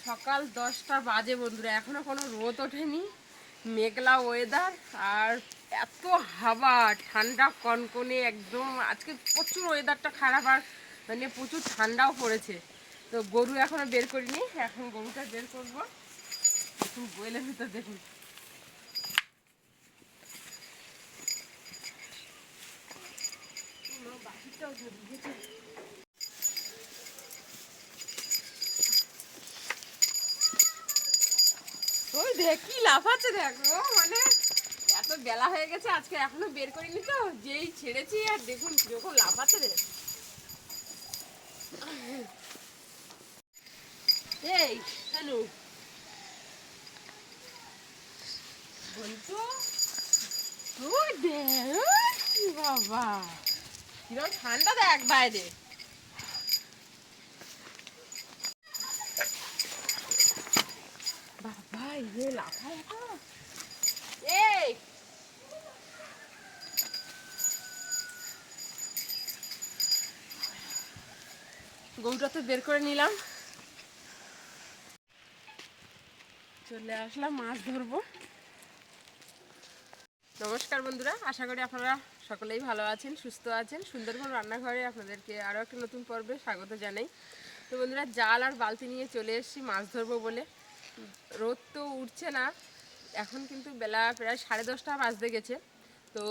সকাল 10টা বাজে বন্ধুরা, এখনো কোনো রোদ ওঠেনি, মেঘলা ওয়েদার আর এত হাওয়া, ঠান্ডা কনকনে একদম। আজকে প্রচুর ওয়েদারটা খারাপ আর মানে প্রচুর ঠান্ডাও পড়েছে। তো গরু এখনো বের করিনি, এখন গরুটা বের করবো। দেখুন বইলের ভিতর দেখুন, বাকিটাও ধরেছে। ওই দেখ কি লাফাচ্ছে, দেখো মানে এত বেলা হয়ে গেছে আজকে এখনো বের করিনি, তো যেই ছেড়েছি আর দেখুন কিরকম লাফাচ্ছে রে। এই হ্যালো বলতো, তুই দেখ বাবা কিরকম ঠান্ডা, দেখ বাইরে। বাবা ইয়ে লাফায় এখন। এই গরুটা তো বের করে নিলাম, চলে আসলাম মাছ ধরবো। নমস্কার বন্ধুরা, আশা করি আপনারা সকলেই ভালো আছেন, সুস্থ আছেন। সুন্দরবন রান্নাঘরে আপনাদেরকে আরও একটা নতুন পর্বে স্বাগত জানাই। তো বন্ধুরা, জাল আর বালতি নিয়ে চলে এসেছি মাছ ধরবো বলে। রোদ তো উঠছে না, এখন কিন্তু বেলা প্রায় 10:30 বাজতে গেছে। তো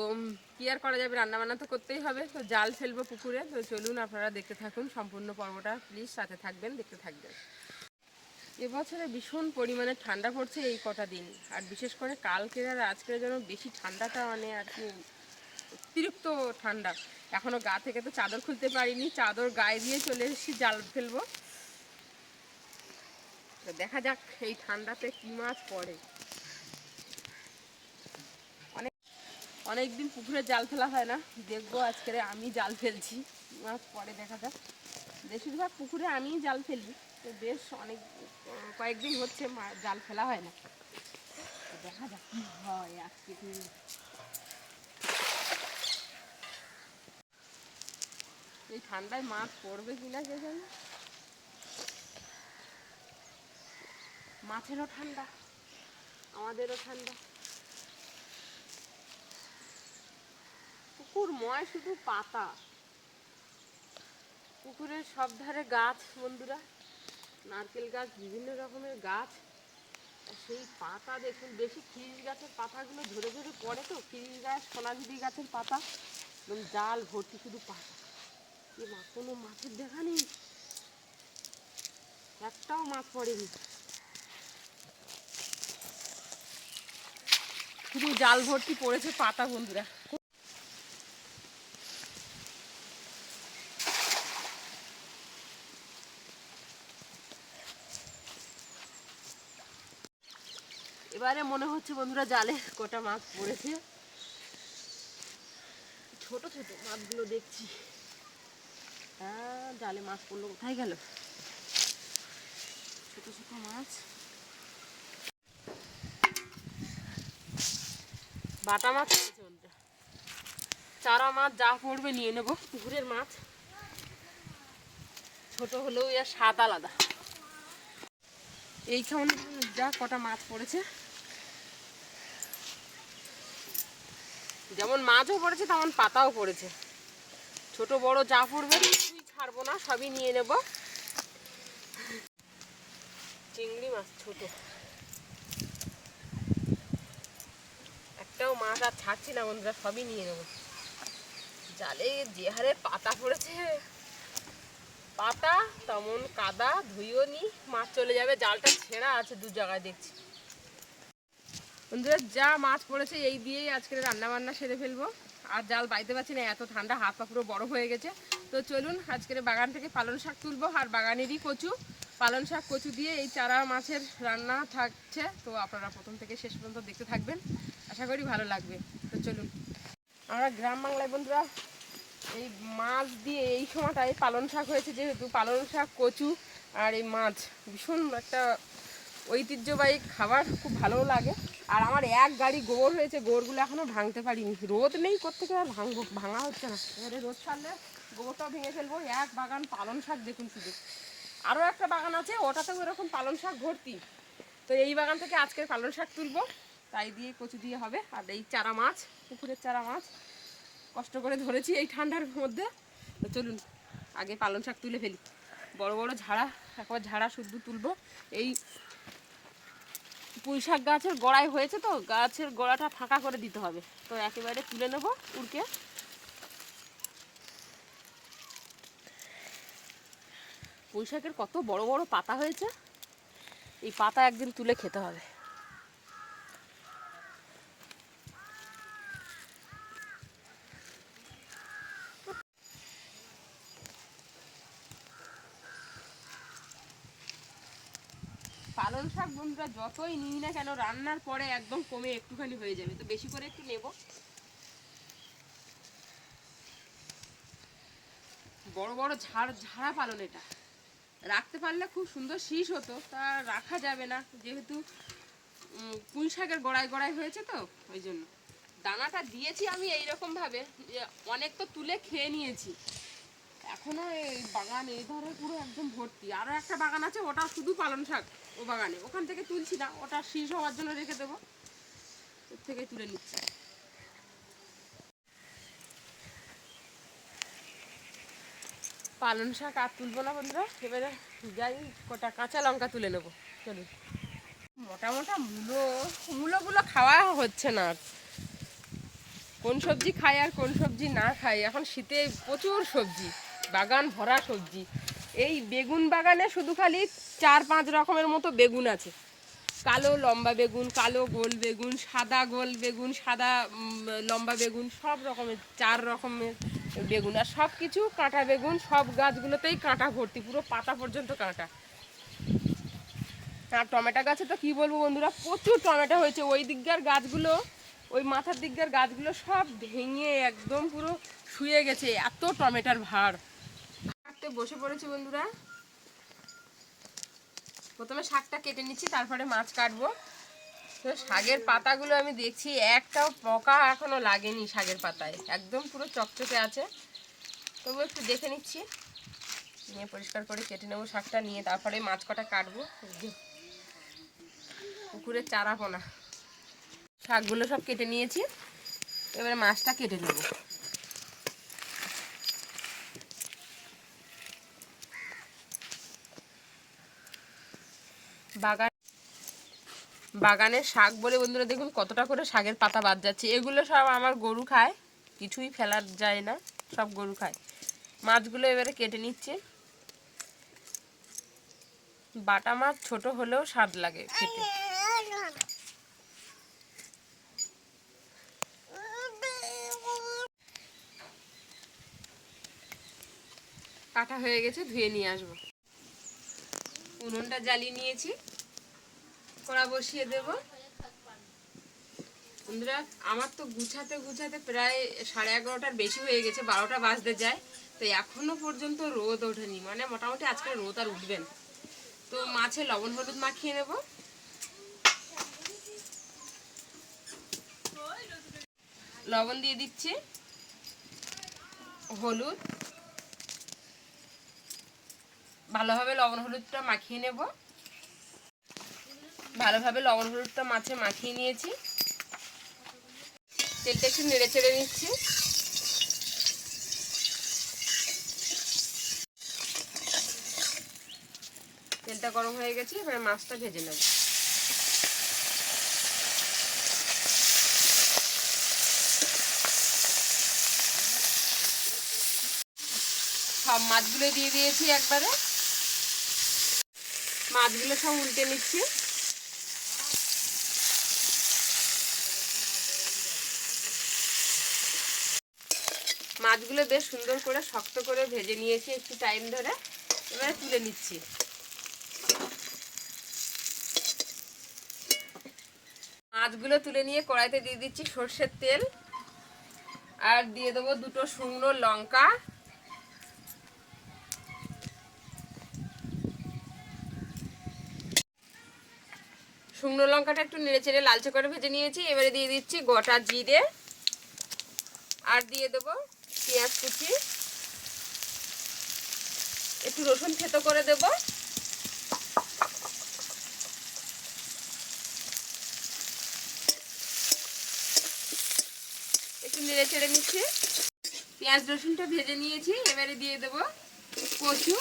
কী আর করা যাবে, রান্নাবান্না তো করতেই হবে। তো জাল ফেলবো পুকুরে। তো চলুন আপনারা দেখতে থাকুন সম্পূর্ণ পর্বটা, প্লিজ সাথে থাকবেন, দেখতে থাকবেন। এবছরে ভীষণ পরিমাণে ঠান্ডা পড়ছে এই কটা দিন, আর বিশেষ করে কালকের আর আজকের যেন বেশি ঠান্ডাটা মানে আর কি অতিরিক্ত ঠান্ডা। এখনও গা থেকে তো চাদর খুলতে পারিনি, চাদর গায়ে দিয়ে চলে এসেছি জাল ফেলবো। তো দেখা যাক এই ঠান্ডাতে কি মাছ পড়ে। অনেক অনেকদিন পুকুরে জাল ফেলা হয় না, দেখবো আজকে আমি জাল ফেলছি, মাছ পরে দেখা যাক। বেশিরভাগ পুকুরে আমিই জাল ফেলি, তো বেশ অনেক কয়েকদিন হচ্ছে জাল ফেলা হয় না। দেখা যাক কি হয় আজকে। এই ঠান্ডায় মাছ পড়বে কিনা কে জানে। মাছেরও ঠান্ডা, আমাদেরও ঠান্ডা। পুকুর ময় শুধু পাতা, পুকুরের সব ধারে গাছ বন্ধুরা, নারকেল গাছ, বিভিন্ন রকমের গাছ। সেই পাতা দেখুন, বেশি খিরিস গাছের পাতাগুলো ঝরে ঝরে পড়ে, তো খিরিস গাছ, সোনাঝুরি গাছের পাতা, একদম জাল ভর্তি শুধু পাতা। এ মা, কোনো মাছের দেখা নেই, একটাও মাছ পড়েনি, শুধু জাল ভর্তি পড়েছে পাতা বন্ধুরা। এবারে মনে হচ্ছে বন্ধুরা জালে কটা মাছ পড়েছে, ছোট ছোট মাছগুলো দেখছি। হ্যাঁ, জালে মাছ পড়লো, কোথায় গেল ছোট ছোট মাছ। বাটা মাছ পড়েছে বন্ধুরা, চারা মাছ যা পড়বে নিয়ে নেব। পুকুরের মাছ ছোট হলেও এর স্বাদ আলাদা। এইখানে যা কটা মাছ পড়েছে, যেমন মাছও পড়েছে তেমন পাতাও পড়েছে। ছোট বড় যা পড়বে কিছুই ছাড়বো না, সবই নিয়ে নেব। চিংড়ি মাছ ছোট, একটাও মাছ আর ছাড়ছি না বন্ধুরা, সবই নিয়ে নেব। জালে যে হারে পাতা পড়েছে, পাতা তেমন কাদা, ধুইও নি, মাছ চলে যাবে। জালটা ছেঁড়া আছে দু জায়গায় দেখছি বন্ধুরা। যা মাছ পড়েছে এই দিয়েই আজকে রান্না বান্না সেরে ফেলবো। আর জাল বাইতে পারছি না, এত ঠান্ডা, হাত পা পুরো বড় হয়ে গেছে। তো চলুন আজকের বাগান থেকে পালং শাক তুলবো, আর বাগানেরই কচু, পালং শাক কচু দিয়ে এই চারা মাছের রান্না থাকছে। তো আপনারা প্রথম থেকে শেষ পর্যন্ত দেখতে থাকবেন, আশা করি ভালো লাগবে। তো চলুন। আমরা গ্রাম বাংলায় বন্ধুরা এই মাছ দিয়ে এই সময়টায় পালং শাক হয়েছে, যেহেতু পালং শাক, কচু আর এই মাছ ভীষণ একটা ঐতিহ্যবাহী খাবার, খুব ভালোও লাগে। আর আমার এক গাড়ি গোবর হয়েছে, গোবরগুলো এখনও ভাঙতে পারিনি, রোদ নেই, কোত্থেকে আর ভাঙবো, ভাঙা হচ্ছে না। এবারে রোদ ছাড়লে গোবরটাও ভেঙে ফেলবো। এক বাগান পালং শাক দেখুন শুধু, আরও একটা বাগান আছে, ওটাতেও এরকম পালং শাক ভর্তি। তো এই বাগান থেকে আজকে পালং শাক তুলবো, তাই দিয়ে কচু দিয়ে হবে। আর এই চারা মাছ, পুকুরের চারা মাছ কষ্ট করে ধরেছি এই ঠান্ডার মধ্যে। তো চলুন আগে পালং শাক তুলে ফেলি। বড় বড় ঝাড়া, একবার ঝাড়া শুদ্ধ তুলবো। এই পুঁই শাক গাছের গোড়ায় হয়েছে, তো গাছের গোড়াটা ফাঁকা করে দিতে হবে। তো একেবারে তুলে নেবো উড়কে। পুঁই শাকের কত বড় বড় পাতা হয়েছে, এই পাতা একদিন তুলে খেতে হবে। পালং শাক বন্ধুরা যতই নিই না কেন রান্নার পরে একদম কমে একটুখানি হয়ে যাবে, তো বেশি করে একটু নেব। বড় বড় ঝাড়া পালন, এটা রাখতে পারলে খুব সুন্দর শীষ হতো, তা রাখা যাবে না যেহেতু পুঁই শাকের গোড়ায় গোড়ায় হয়েছে, তো ওই জন্য দানাটা দিয়েছি আমি এইরকম ভাবে। অনেক তো তুলে খেয়ে নিয়েছি, এখনো এই বাগান এই ধরে পুরো একদম ভর্তি। আরও একটা বাগান আছে, ওটা শুধু পালং শাক, ও বাগানে ওখান থেকে তুলছি না, ওটা শীষ হওয়ার জন্য রেখে দেবো, ওর থেকে তুলে নিচ্ছি। পালং শাক আর তুলবো না বন্ধুরা, এবারে যাই কটা কাঁচা লঙ্কা তুলে নেবো। চলুন। মোটা মোটা মূলোগুলো খাওয়া হচ্ছে না, কোন সবজি খাই আর কোন সবজি না খাই। এখন শীতে প্রচুর সবজি, বাগান ভরা সবজি। এই বেগুন বাগানে শুধু খালি 4-5 রকমের মতো বেগুন আছে। কালো লম্বা বেগুন, কালো গোল বেগুন, সাদা গোল বেগুন, সাদা লম্বা বেগুন, সব রকমের 4 রকমের বেগুন। আর সব কিছু কাঁটা বেগুন, সব গাছগুলোতেই কাঁটা ভর্তি, পুরো পাতা পর্যন্ত কাঁটা। আর টমেটো গাছে তো কী বলবো বন্ধুরা, প্রচুর টমেটো হয়েছে। ওই দিককার গাছগুলো, ওই মাথার দিককার গাছগুলো সব ভেঙে একদম পুরো শুয়ে গেছে, এত টমেটোর ভার। কাটতে বসে পড়েছি বন্ধুরা। প্রথমে শাকটা কেটে নিচ্ছি, তারপরে মাছ কাটবো। তো শাকের পাতাগুলো আমি দেখছি একটাও পোকা এখনো লাগেনি শাকের পাতায়, একদম পুরো চকচকে আছে। তবু একটু দেখে নিচ্ছি, নিয়ে পরিষ্কার করে কেটে নেবো শাকটা, নিয়ে তারপরে মাছ কটা কাটবো। পুকুরের চারা পোনা শাকগুলো সব কেটে নিয়েছি, এবারে মাছটা কেটে নেব। বাগানের শাক বলে বন্ধুরা দেখুন কতটা করে শাকের পাতা বাদ যাচ্ছে। এগুলো সব আমার গরু খায়, কিছুই ফেলা যায় না, সব গরু খায়। মাছগুলো এবারে কেটে নিচ্ছে। বাটা মাছ ছোট হলেও স্বাদ লাগে খেতে। কাটা হয়ে গেছে, ধুয়ে নিয়ে আসবো। উনুনটা জ্বালিয়ে নিয়েছি, কড়া বসিয়ে দেব। বন্ধুরা আমার তো গুছাতে গুছাতে প্রায় 11:30টার বেশি হয়ে গেছে, 12টা বাজতে যায়। তো এখনো পর্যন্ত রোদ ওঠেনি, মানে মোটামুটি আজকে রোদ আর উঠবে না। তো মাছে লবণ হলুদ মাখিয়ে নেব। লবণ দিয়ে দিচ্ছি, হলুদ, ভালোভাবে লবণ হলুদটা মাখিয়ে নেব। ভালোভাবে লবণ হলুদটা মাছে মাখিয়ে নিয়েছি। তেলটা একটু নেড়ে চেড়ে নিচ্ছি। তেলটা গরম হয়ে গেছে, এবার মাছটা ভেজে নেব। সব মাছগুলো দিয়ে দিয়েছি একবারে, মাছগুলো সব উল্টে নিচ্ছি। মাছগুলো বেশ সুন্দর করে শক্ত করে ভেজে নিয়েছি একটু টাইম ধরে, এবারে তুলে নিচ্ছি। মাছগুলো তুলে নিয়ে কড়াইতে দিয়ে দিচ্ছি সর্ষের তেল, আর দিয়ে দেবো 2টো শুকনো লঙ্কা, শুকনো লঙ্কাটা একটু নেড়ে চেড়ে লালচে করে ভেজে নিয়েছি। এবারে দিয়ে দিচ্ছি গোটা জিরে, আর দিয়ে দেবো পেঁয়াজ কুচি, একটু রসুন থেতো করে দেব। একটু নেড়ে চেড়ে নিচ্ছি। পেঁয়াজ রসুনটা ভেজে নিয়েছি, এবারে দিয়ে দেব কচু।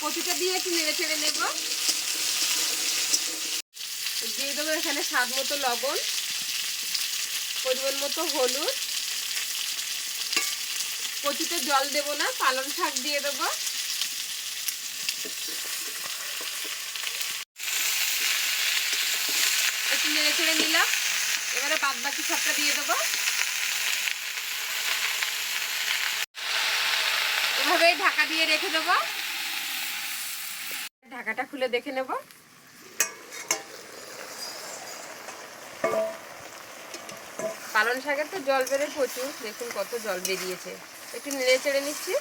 কচুটা দিয়ে একটু নেড়ে চেড়ে নেব। দিয়ে দেবো এখানে স্বাদ মতো লবণ, পরিমাণ মতো হলুদ। কচুতে জল দেব না, পালং শাক দিয়ে দেবো। একটু নেড়ে চেড়ে নিলাম, এবারে বাদ বাকি সবটা দিয়ে দেবো। এভাবেই ঢাকা দিয়ে রেখে দেবো। ঢাকাটা খুলে দেখে নেব। পালং শাকের তো জল বেরোয় প্রচুর, দেখুন কত জল বেরিয়েছে। একটু নেড়ে চেড়ে নিচ্ছি।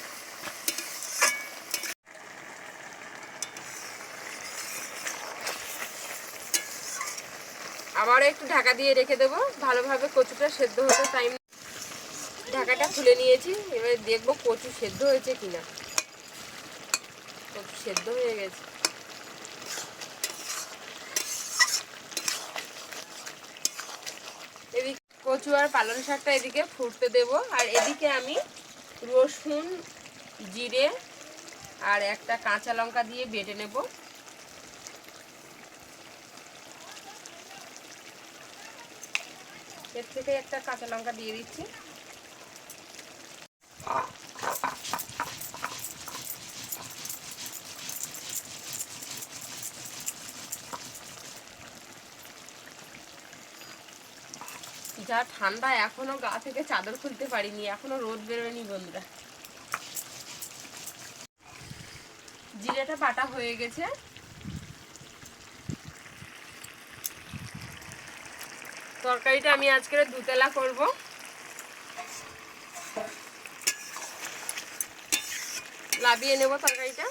আবারও একটু ঢাকা দিয়ে রেখে দেবো, ভালোভাবে কচুটা সেদ্ধ হতে টাইম। ঢাকাটা খুলে নিয়েছি, এবারে দেখবো কচু সেদ্ধ হয়েছে কিনা। কচু সেদ্ধ হয়ে গেছে। এদিকে কচু আর পালং শাকটা এদিকে ফুটতে দেব, আর এদিকে আমি রসুন, জিরে আর একটা কাঁচা লঙ্কা দিয়ে বেটে নেব। এর থেকে একটা কাঁচা লঙ্কা দিয়ে দিচ্ছি। যা ঠান্ডা, এখনো গা থেকে চাদর খুলতে পারিনি, এখনো রোদ বেরোয়নি বন্ধুরা। জিরেটা বাটা হয়ে গেছে। তরকারিটা আমি আজকে দুতলা করব। লাবিয়ে নেব তরকারিটা।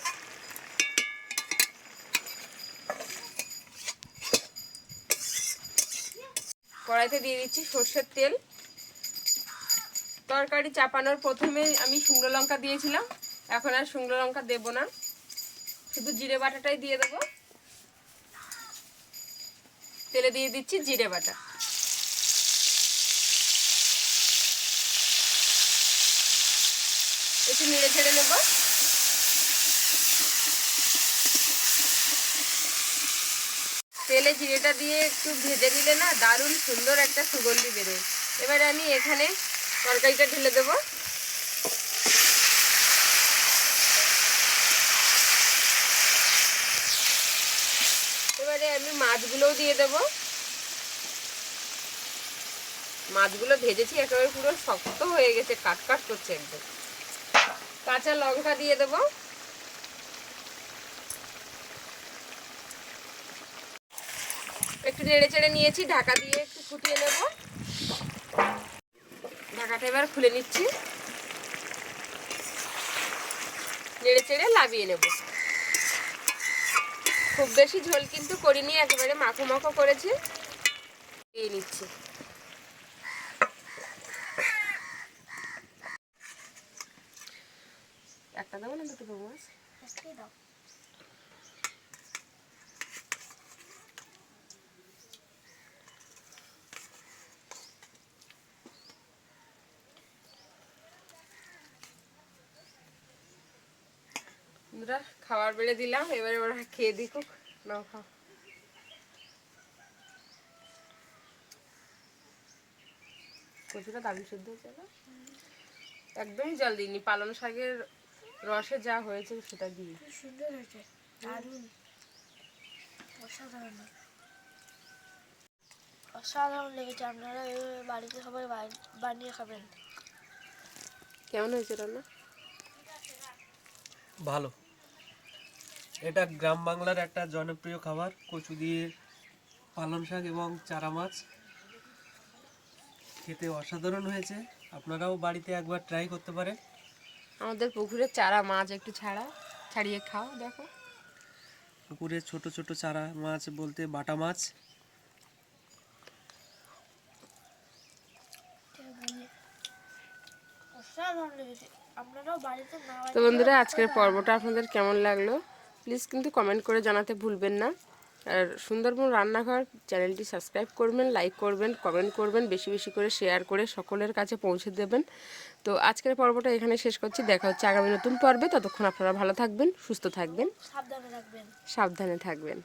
কড়াইতে দিয়ে দিচ্ছি সর্ষের তেল। তরকারি চাপানোর প্রথমে আমি শুকনো লঙ্কা দিয়েছিলাম, এখন আর শুকনো লঙ্কা দেব না, শুধু জিরে বাটাটাই দিয়ে দেবো। তেলে দিয়ে দিচ্ছি জিরে বাটা। একটু নেড়ে ছেড়ে নেব। তেলে জিরেটা দিয়ে একটু ভেজে নিলে না দারুণ সুন্দর একটা সুগন্ধি বেরোয়। এবারে আমি এখানে তরকারিটা ঢেলে দেবো। এবারে আমি মাছগুলোও দিয়ে দেব। মাছগুলো ভেজেছি, একেবারে পুরো শক্ত হয়ে গেছে, কাট কাট করছে একদম। কাঁচা লঙ্কা দিয়ে দেব। একটু নেড়ে চেড়ে নিয়েছি, ঢাকা দিয়ে একটু ফুটিয়ে নেব। ঢাকাটা এবার খুলে নিচ্ছি, নেড়ে চেড়ে লাবিয়ে নেব। খুব বেশি ঝোল কিন্তু করিনি, একেবারে মাখো মাখো করেছি। দিয়ে নিচ্ছি। একটা দেবো না দুটো দেবো? একটাই দাও। খাবার বেড়ে দিলাম, এবারে ওরা খেয়ে দিকুক। নাও খাও। কচুটা দারুণ সিদ্ধ হয়েছে না? একদমই জল দিইনি, পালং শাকের রসে যা হয়েছে সেটা দিয়ে। সুন্দর হয়েছে, দারুণ, অসাধারণ, অসাধারণ লেগেছে। আপনারা বাড়িতে সবাই বানিয়ে খাবেন। কেমন হয়েছে রান্না? ভালো। এটা গ্রাম বাংলার একটা জনপ্রিয় খাবার, কচু দিয়ে পালং শাক এবং চারা মাছ। খেতে অসাধারণ হয়েছে, আপনারাও বাড়িতে একবার ট্রাই করতে পারেন। আমাদের পুকুরের চারা মাছ একটু ছাড়িয়ে খাও, দেখো। পুকুরের ছোট ছোট চারা মাছ বলতে বাটা মাছ। হ্যাঁ ভালো লেগেছে। আপনারাও বাড়িতে না তো বন্ধুরা আজকের পর্বটা আপনাদের কেমন লাগলো প্লিজ কিন্তু কমেন্ট করে জানাতে ভুলবেন না। আর সুন্দরবন রান্নাঘর চ্যানেলটি সাবস্ক্রাইব করবেন, লাইক করবেন, কমেন্ট করবেন, বেশি বেশি করে শেয়ার করে সকলের কাছে পৌঁছে দেবেন। তো আজকের পর্বটা এখানে শেষ করছি, দেখা হচ্ছে আগামী নতুন পর্বে। ততক্ষণ আপনারা ভালো থাকবেন, সুস্থ থাকবেন, সাবধানে রাখবেন। সাবধানে থাকবেন।